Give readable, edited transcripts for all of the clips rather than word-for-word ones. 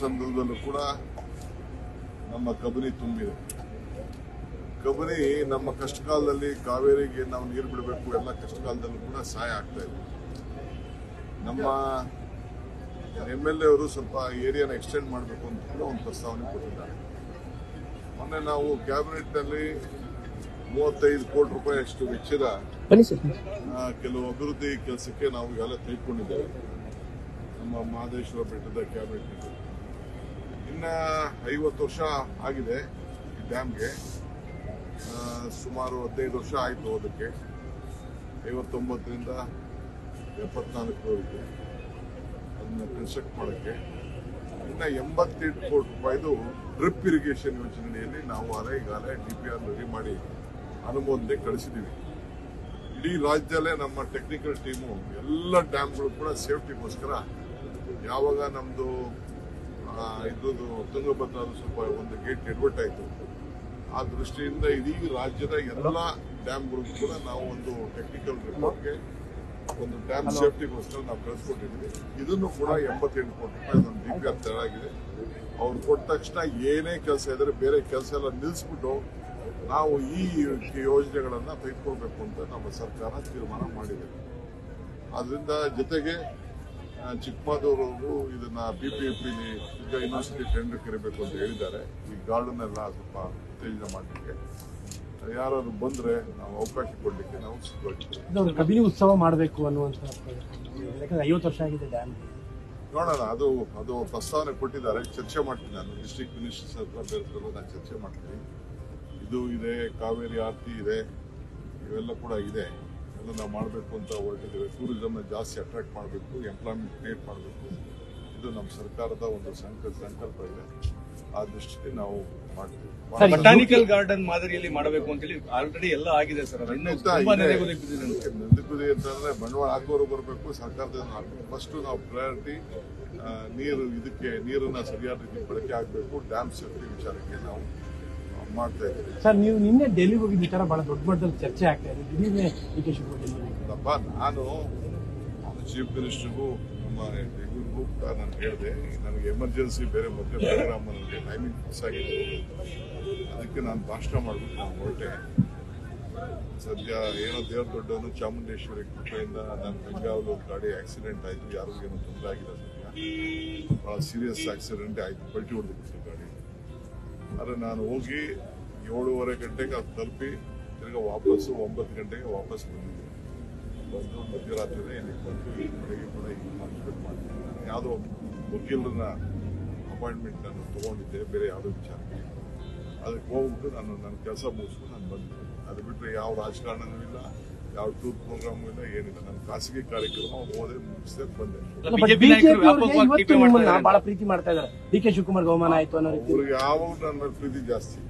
ಸಂದರ್ಭದಲ್ಲೂ ಕೂಡ ನಮ್ಮ ಕಬಿನಿ ತುಂಬಿದೆ. ಕಬಿನಿ ನಮ್ಮ ಕಷ್ಟಕಾಲದಲ್ಲಿ ಕಾವೇರಿಗೆ ನಾವು ನೀರು ಬಿಡಬೇಕು, ಎಲ್ಲ ಕಷ್ಟಕಾಲದಲ್ಲೂ ಕೂಡ ಸಹಾಯ ಆಗ್ತಾ ಇದೆ. ನಮ್ಮ MLA ಅವರು ಸ್ವಲ್ಪ ಏರಿಯಾನ ಎಕ್ಸ್ಟೆಂಡ್ ಮಾಡಬೇಕು ಅಂತ ಕೂಡ ಒಂದು ಪ್ರಸ್ತಾವನೆ ಕೊಟ್ಟಿದ್ದಾರೆ. ಮೊನ್ನೆ ನಾವು ಕ್ಯಾಬಿನೆಟ್ನಲ್ಲಿ 35 ಕೋಟಿ ರೂಪಾಯಿ ಅಷ್ಟು ವೆಚ್ಚದ ಕೆಲವು ಅಭಿವೃದ್ಧಿ ಕೆಲಸಕ್ಕೆ ನಾವು ಈಗಾಗಲೇ ತೆಗೆದುಕೊಂಡಿದ್ದೇವೆ ನಮ್ಮ ಮಹದೇಶ್ವರ ಬೆಟ್ಟದ ಕ್ಯಾಬಿನೆಟ್. ಇನ್ನ 50 ವರ್ಷ ಆಗಿದೆ ಈ ಡ್ಯಾಮ್ಗೆ, ಸುಮಾರು 15 ವರ್ಷ ಆಯಿತು. ಅದಕ್ಕೆ 59ರಿಂದ 74 ಇದೆ ಅದನ್ನ ಕನ್ಸ್ಟ್ರಕ್ಟ್ ಮಾಡೋಕ್ಕೆ. ಇನ್ನ 88 ಕೋಟಿ ರೂಪಾಯಿದು ಡ್ರಿಪ್ ಇರಿಗೇಷನ್ ಯೋಜನೆಯಲ್ಲಿ ನಾವು ಈಗಾಗಲೇ DPR ರೆಡಿ ಮಾಡಿ ಅನುಮೋದನೆ ಕಳಿಸಿದ್ದೀವಿ. ಇಡೀ ರಾಜ್ಯದಲ್ಲೇ ನಮ್ಮ ಟೆಕ್ನಿಕಲ್ ಟೀಮು ಎಲ್ಲ ಡ್ಯಾಮ್ಗಳು ಕೂಡ ಸೇಫ್ಟಿಗೋಸ್ಕರ, ಯಾವಾಗ ನಮ್ದು ಇದ್ರದ್ದು ತುಂಗಭದ್ರದ ಸ್ವಲ್ಪ ಒಂದು ಗೇಟ್ ಎಡ್ವರ್ಟ್ ಆಯಿತು, ಆ ದೃಷ್ಟಿಯಿಂದ ಇಡೀ ರಾಜ್ಯದ ಎಲ್ಲ ಡ್ಯಾಮ್ಗಳಿಗೂ ಕೂಡ ನಾವು ಒಂದು ಟೆಕ್ನಿಕಲ್ ರಿಪೋರ್ಟ್ಗೆ ಒಂದು ಡ್ಯಾಮ್ ಸೇಫ್ಟಿಗೋಸ್ಕರ ನಾವು ಕಳಿಸ್ಕೊಟ್ಟಿದ್ದೀವಿ. ಇದನ್ನು ಕೂಡ 88 ಕೋಟಿ ರೂಪಾಯಿ ಒಂದು DPR ತಯಾರಾಗಿದೆ. ಅವ್ರು ಕೊಟ್ಟ ತಕ್ಷಣ ಏನೇ ಕೆಲಸ ಇದ್ರೆ ಬೇರೆ ಕೆಲಸ ಎಲ್ಲ ನಿಲ್ಲಿಸ್ಬಿಟ್ಟು ನಾವು ಈ ಯೋಜನೆಗಳನ್ನ ತೆಗೆದುಕೊಳ್ಬೇಕು ಅಂತ ನಮ್ಮ ಸರ್ಕಾರ ತೀರ್ಮಾನ ಮಾಡಿದೆ. ಅದರಿಂದ ಜೊತೆಗೆ ಚಿಕ್ಕಮಗಳೂರು ಇದನ್ನ PPP ಈಗ ಯೂನಿವರ್ಸಿಟಿ ಟೆಂಡರ್ ಕರಿಬೇಕು ಅಂತ ಹೇಳಿದ್ದಾರೆ. ಈ ಗಾರ್ಡನ್ ಎಲ್ಲ ಸ್ವಲ್ಪ ಉತ್ತೇಜನ ಮಾಡಲಿಕ್ಕೆ ಯಾರಾದ್ರು ಬಂದ್ರೆ ನಾವು ಅವಕಾಶ ಕೊಡ್ಲಿಕ್ಕೆ ನಾವು ಸಿದ್ಧವಾಗಿದ್ದೇವೆ. ಕಬಿನಿ ಉತ್ಸವ ಮಾಡಬೇಕು ಅನ್ನುವಂತ 50 ವರ್ಷ ಆಗಿದೆ ಡ್ಯಾಮ್. ನೋಡೋಣ, ಅದು ಪ್ರಸ್ತಾವನೆ ಕೊಟ್ಟಿದ್ದಾರೆ, ಚರ್ಚೆ ಮಾಡ್ತೀನಿ. ನಾನು ಡಿಸ್ಟ್ರಿಕ್ಟ್ ಮಿನಿಸ್ಟರ್ಸ್ ಹತ್ರ ಬೇರೆ ನಾನು ಚರ್ಚೆ ಮಾಡ್ತೀನಿ. ಇದು ಇದೆ, ಕಾವೇರಿ ಆರತಿ ಇದೆ, ಇವೆಲ್ಲ ಕೂಡ ಇದೆ. ಎಲ್ಲ ನಾವು ಮಾಡಬೇಕು ಅಂತ ಹೊರಟಿದ್ದೇವೆ. ಟೂರಿಸಮ್ನ ಜಾಸ್ತಿ ಅಟ್ರಾಕ್ಟ್ ಮಾಡಬೇಕು, ಎಂಪ್ಲಾಯ್ಮೆಂಟ್ ಕ್ರಿಯೇಟ್ ಮಾಡಬೇಕು. ಇದು ನಮ್ಮ ಸರ್ಕಾರದ ಒಂದು ಸಂಕಲ್ಪ ಇದೆ. ಆ ದೃಷ್ಟಿಗೆ ನಾವು ಮಾಡ್ತೀವಿ. ಬಟಾನಿಕಲ್ ಗಾರ್ಡನ್ ಮಾದರಿಯಲ್ಲಿ ಮಾಡಬೇಕು ಅಂತ ಹೇಳಿ ಆಲ್ರೆಡಿ ಎಲ್ಲ ಆಗಿದೆ ಸರ್. ನಂದಿಗುದಿ ಅಂತಂದ್ರೆ ಬಂಡವಾಳ ಹಾಕೋರು ಬರಬೇಕು, ಸರ್ಕಾರದಿಂದ ಹಾಕಬೇಕು. ಫಸ್ಟ್ ನಾವು ಪ್ರಯಾರಿಟಿ ನೀರನ್ನ ಸರಿಯಾದ ರೀತಿ ಬಳಕೆ ಆಗಬೇಕು. ಡ್ಯಾಮ್ ಸೇಫ್ಟಿ ವಿಚಾರಕ್ಕೆ ನಾವು ಮಾಡ್ತಾ ಇದ್ದೀವಿ. ಸರ್, ನೀವು ನಿನ್ನೆ ಡೆಲ್ಲಿಗೆ ಹೋಗಿದ್ದ ವಿಚಾರ ಬಹಳ ದೊಡ್ಡ ಮಟ್ಟದಲ್ಲಿ ಚರ್ಚೆ ಆಗ್ತಾ ಇದೆ. ನಾನು ಚೀಫ್ ಮಿನಿಸ್ಟರ್ಗೂ ನಮ್ಮ ಇವ್ರಿಗೂ ಕೂಡ ನಾನು ಹೇಳಿದೆ, ನನಗೆ ಎಮರ್ಜೆನ್ಸಿ ಬೇರೆ ಮತ್ತೆ ಪ್ರೋಗ್ರಾಮ್ ನನಗೆ ಟೈಮಿಂಗ್ ಫಿಕ್ಸ್ ಆಗಿದೆ, ಅದಕ್ಕೆ ನಾನು ಭಾಷಣ ಮಾಡ್ಬಿಟ್ಟು ನಾನು ಹೊರಟೆ. ಸದ್ಯ ಏನೋ ದೇವ್ರ ದೊಡ್ಡವನು ಚಾಮುಂಡೇಶ್ವರಿ ಕೃಪೆಯಿಂದ ನನ್ನ ಬೆಂಗಾವಲು ಗಾಡಿ ಆಕ್ಸಿಡೆಂಟ್ ಆಯಿತು. ಯಾರಿಗೂ ಏನೋ ತೊಂದರೆ ಆಗಿಲ್ಲ. ಸದ್ಯ ಬಹಳ ಸೀರಿಯಸ್ ಆಕ್ಸಿಡೆಂಟ್ ಆಯಿತು, ಪಲ್ಟಿ ಹೊಡೆದ್ಬಿಟ್ಟು ಗಾಡಿ. ಆದರೆ ನಾನು ಹೋಗಿ 7:30 ಗಂಟೆಗೆ ಅದು ತಲುಪಿ ತಿರ್ಗಾ ವಾಪಸ್ಸು 9 ಗಂಟೆಗೆ ವಾಪಸ್ ಬಂದಿದ್ದೆ. ಬಂದು ಮಧ್ಯರಾತ್ರಿ ಇಲ್ಲಿಗೆ ಬಂದು ಈ ಬೆಳಗ್ಗೆ ಕೂಡ ಈಗ ಪಾರ್ಟಿಸಿಪೇಟ್ ಮಾಡ್ತೀನಿ. ನಾನು ಯಾವುದೋ ವಕೀಲರನ್ನ ಅಪಾಯಿಂಟ್ಮೆಂಟ್ ನಾನು ತೊಗೊಂಡಿದ್ದೆ ಬೇರೆ ಯಾವುದೋ ವಿಚಾರಕ್ಕೆ. ಅದಕ್ಕೆ ಹೋಗ್ಬಿಟ್ಟು ನನ್ನ ಕೆಲಸ ಮುಗಿಸ್ಕೊಂಡು ನಾನು ಬಂದಿದ್ದೆ. ಅದು ಬಿಟ್ಟರೆ ಯಾವ ರಾಜಕಾರಣನೂ ಇಲ್ಲ, ಯಾವ ಟೂರ್ ಪ್ರೋಗ್ರಾಮು ಇಲ್ಲ, ಏನಿಲ್ಲ. ನನ್ನ ಖಾಸಗಿ ಕಾರ್ಯಕ್ರಮ ಹೋದೆ, ಮುಗಿಸಿದೆ, ಬಂದೆ. ಬಹಳ ಪ್ರೀತಿ ಮಾಡ್ತಾ ಇದ್ದಾರೆ. DK ಶಿವಕುಮಾರ್ ಅವಮಾನ ಆಯ್ತು ಅನ್ನೋ ರೀತಿ. ಅವ್ರಿಗೆ ಯಾವಾಗ ನನ್ನ ಪ್ರೀತಿ ಜಾಸ್ತಿ,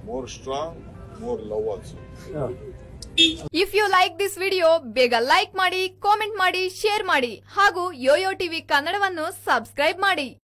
more strong, more love also. If you like this video, ಬೇಗ ಲೈಕ್ ಮಾಡಿ, ಕಾಮೆಂಟ್ ಮಾಡಿ, ಶೇರ್ ಮಾಡಿ ಹಾಗೂ ಯೋಯೋ ಟಿವಿ ಕನ್ನಡವನ್ನು ಸಬ್ಸ್ಕ್ರೈಬ್ ಮಾಡಿ.